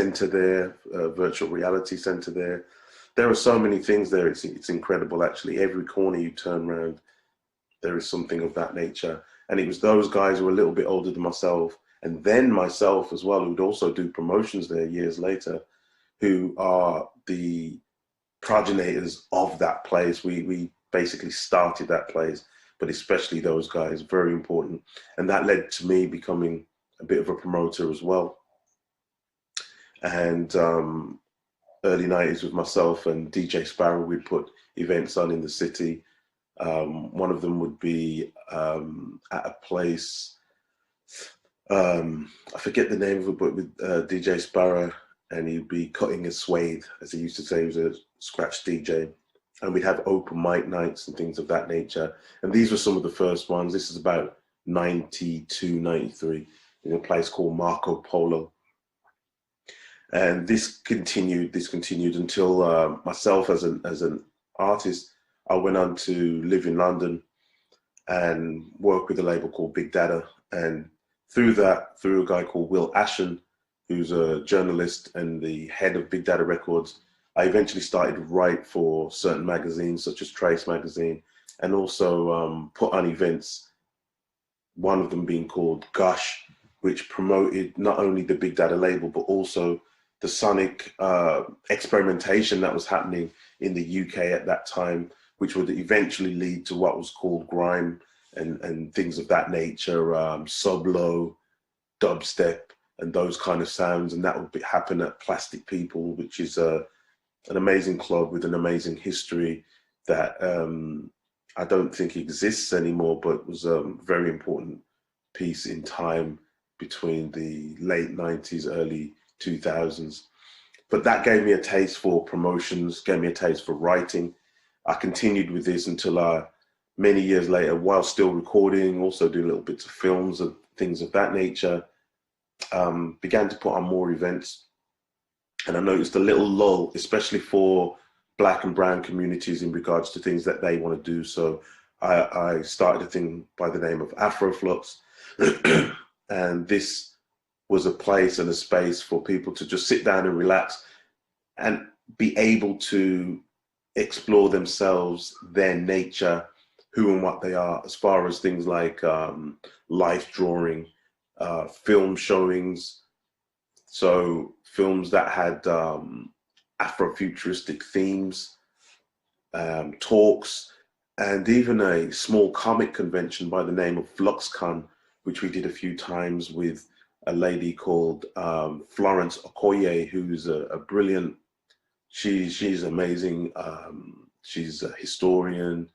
center there, virtual reality center there. There are so many things there. It's incredible, actually. Every corner you turn around, there is something of that nature. And it was those guys who were a little bit older than myself, and then myself as well, who would also do promotions there years later, who are the progenitors of that place. We basically started that place, but especially those guys, very important. And that led to me becoming a bit of a promoter as well. And early 90s with myself and DJ Sparrow, we'd put events on in the city. One of them would be at a place, I forget the name of it, but with DJ Sparrow, and he'd be cutting a suede, as he used to say. He was a scratch DJ. And we'd have open mic nights and things of that nature. And these were some of the first ones. This is about 92, 93, in a place called Marco Polo. And this continued until myself as an artist, I went on to live in London and work with a label called Big Data. And through that, through a guy called Will Ashen, who's a journalist and the head of Big Data Records, I eventually started to write for certain magazines such as Trace magazine, and also put on events, one of them being called Gush, which promoted not only the Big Data label, but also the sonic experimentation that was happening in the UK at that time, which would eventually lead to what was called grime and things of that nature, sub-low, dubstep, and those kind of sounds. And that would happen at Plastic People, which is an amazing club with an amazing history that I don't think exists anymore, but was a very important piece in time between the late 90s, early 2000s. But that gave me a taste for promotions, gave me a taste for writing. I continued with this until many years later, while still recording, also doing little bits of films and things of that nature, began to put on more events. And I noticed a little lull, especially for Black and brown communities in regards to things that they want to do. So I started a thing by the name of Afroflux. And this was a place and a space for people to just sit down and relax and be able to explore themselves, their nature, who and what they are, as far as things like life drawing, film showings. So films that had Afrofuturistic themes, talks, and even a small comic convention by the name of FluxCon, which we did a few times with a lady called Florence Okoye, who's a brilliant, she's amazing. She's a historian,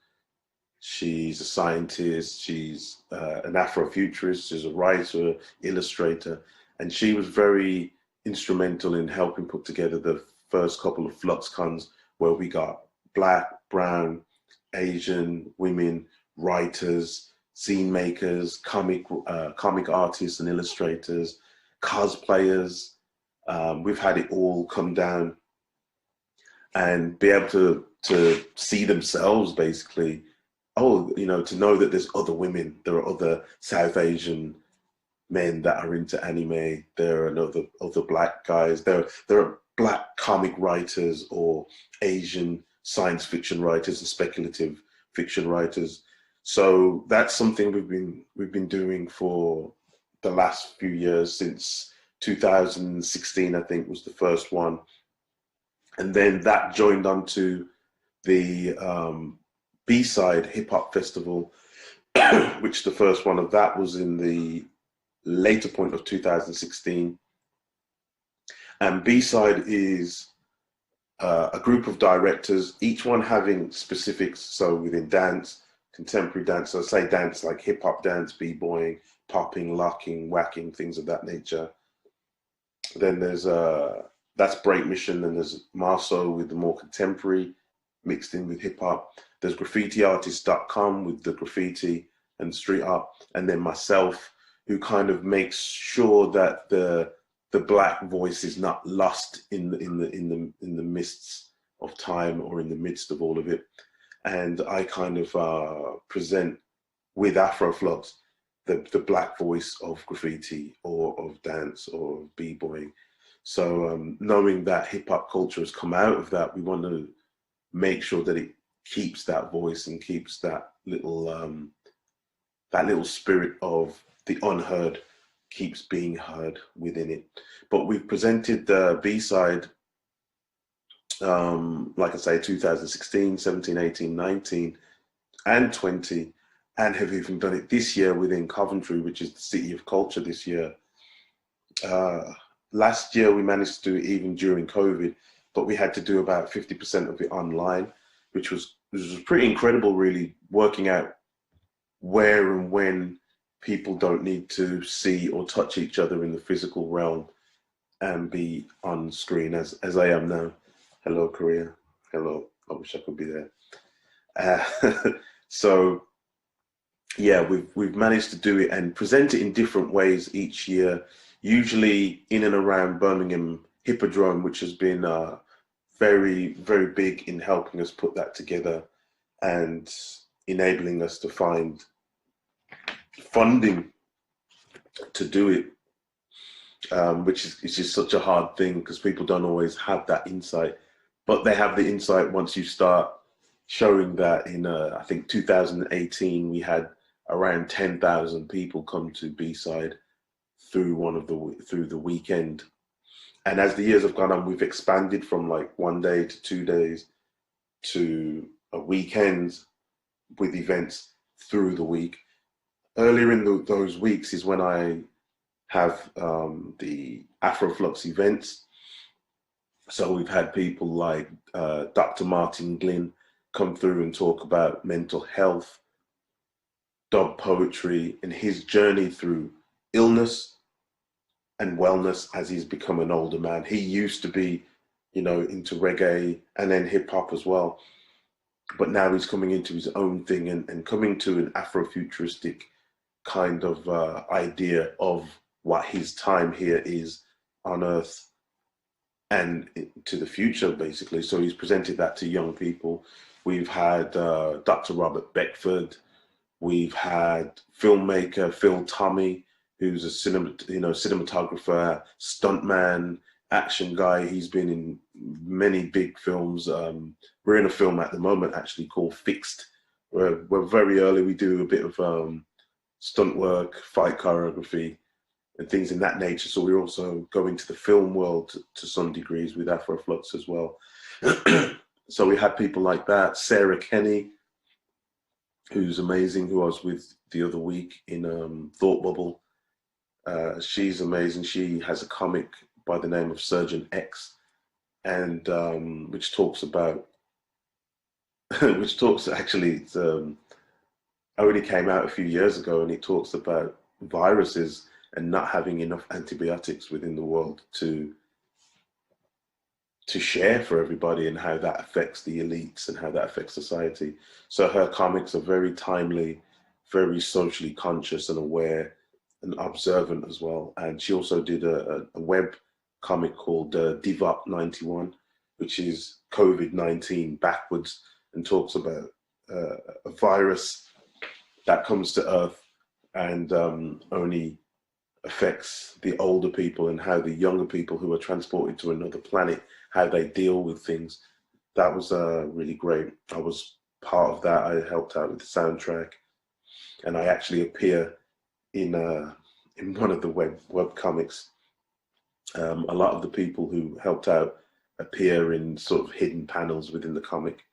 she's a scientist, she's an Afrofuturist, she's a writer, illustrator, and she was very instrumental in helping put together the first couple of FluxCons, where we got Black, brown, Asian women, writers, scene makers, comic artists and illustrators, cosplayers. We've had it all come down and be able to see themselves, basically. Oh, you know, to know that there's other women, there are other South Asian men that are into anime, there are other Black guys, there are Black comic writers or Asian science fiction writers and speculative fiction writers. So that's something we've been doing for the last few years, since 2016, I think, was the first one. And then that joined onto the B-Side Hip Hop Festival, which the first one of that was in the later point of 2016. And B-Side is a group of directors, each one having specifics. So within dance, contemporary dance, so say dance like hip hop dance, b-boying, popping, locking, whacking, things of that nature. Then there's that's Break Mission, and there's Marceau with the more contemporary mixed in with hip hop. There's graffitiartist.com with the graffiti and street art, and then myself, who kind of makes sure that the Black voice is not lost in the mists of time or in the midst of all of it. And I kind of present with Afroflux the Black voice of graffiti or of dance or of b-boying. So knowing that hip hop culture has come out of that, we want to make sure that it keeps that voice and keeps that little spirit of the unheard keeps being heard within it. But we've presented the B-side, like I say, 2016, 17, 18, 19, and 20, and have even done it this year within Coventry, which is the city of culture this year. Last year we managed to do it even during COVID, but we had to do about 50% of it online, which was pretty incredible, really, working out where and when people don't need to see or touch each other in the physical realm and be on screen as I am now. Hello, Korea. Hello. I wish I could be there. So yeah, we've managed to do it and present it in different ways each year, usually in and around Birmingham Hippodrome, which has been very, very big in helping us put that together and enabling us to find funding to do it, which is just such a hard thing because people don't always have that insight, but they have the insight once you start showing that. In I think 2018 we had around 10,000 people come to B-side through the weekend, and as the years have gone on, we've expanded from like 1 day to 2 days to a weekend with events through the week. Earlier in those weeks is when I have the Afroflux events. So we've had people like Dr. Martin Glynn come through and talk about mental health, dub poetry, and his journey through illness and wellness as he's become an older man. He used to be, into reggae and then hip hop as well. But now he's coming into his own thing and coming to an Afrofuturistic kind of idea of what his time here is on Earth and to the future, basically. So he's presented that to young people. We've had Dr. Robert Beckford. We've had filmmaker Phil Tommy, who's a cinematographer, stuntman, action guy. He's been in many big films. We're in a film at the moment actually called Fixed. We're very early. We do a bit of stunt work, fight choreography, and things in that nature. So we're also going to the film world to some degrees with Afroflux as well. So we had people like that. Sarah Kenny, who's amazing, who I was with the other week in Thought Bubble. She's amazing. She has a comic by the name of Surgeon X, and which talks actually, it's only came out a few years ago, and it talks about viruses and not having enough antibiotics within the world to share for everybody, and how that affects the elites and how that affects society. So her comics are very timely, very socially conscious and aware and observant as well. And she also did a web comic called Divop 91, which is COVID-19 backwards, and talks about a virus that comes to Earth and only affects the older people, and how the younger people who are transported to another planet, how they deal with things. That was really great. I was part of that. I helped out with the soundtrack, and I actually appear in one of the web comics. A lot of the people who helped out appear in sort of hidden panels within the comic.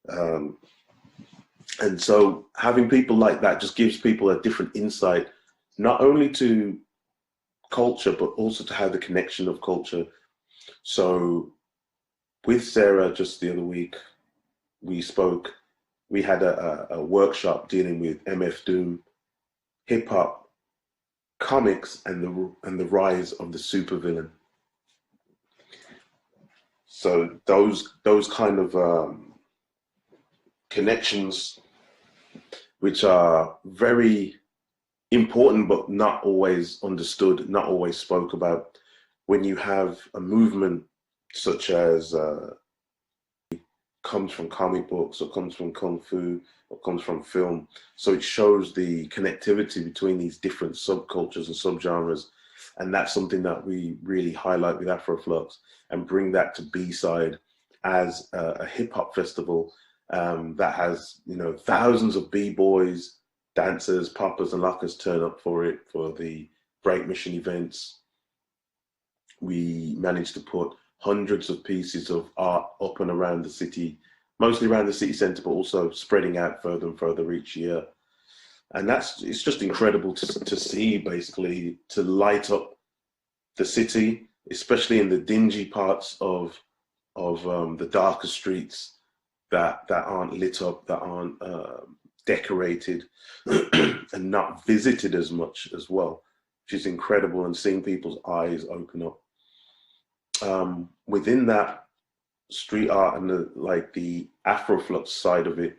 And so having people like that just gives people a different insight, not only to culture, but also to how the connection of culture. So with Sarah just the other week, we had a workshop dealing with MF Doom, hip hop, comics, and the rise of the supervillain. So those kind of connections, which are very important but not always understood, not always spoke about. When you have a movement such as comes from comic books, or comes from kung fu, or comes from film, so it shows the connectivity between these different subcultures and subgenres, And that's something that we really highlight with Afroflux, and bring that to B-side as a hip hop festival that has, you know, thousands of b-boys, dancers, poppers and lockers turn up for it, for the Break Mission events. We managed to put hundreds of pieces of art up and around the city, mostly around the city centre, but also spreading out further and further each year. And it's just incredible to see, basically, to light up the city, especially in the dingy parts of the darker streets that aren't lit up, that aren't decorated, and not visited as much as well, which is incredible, and seeing people's eyes open up. Within that street art and the Afroflux side of it,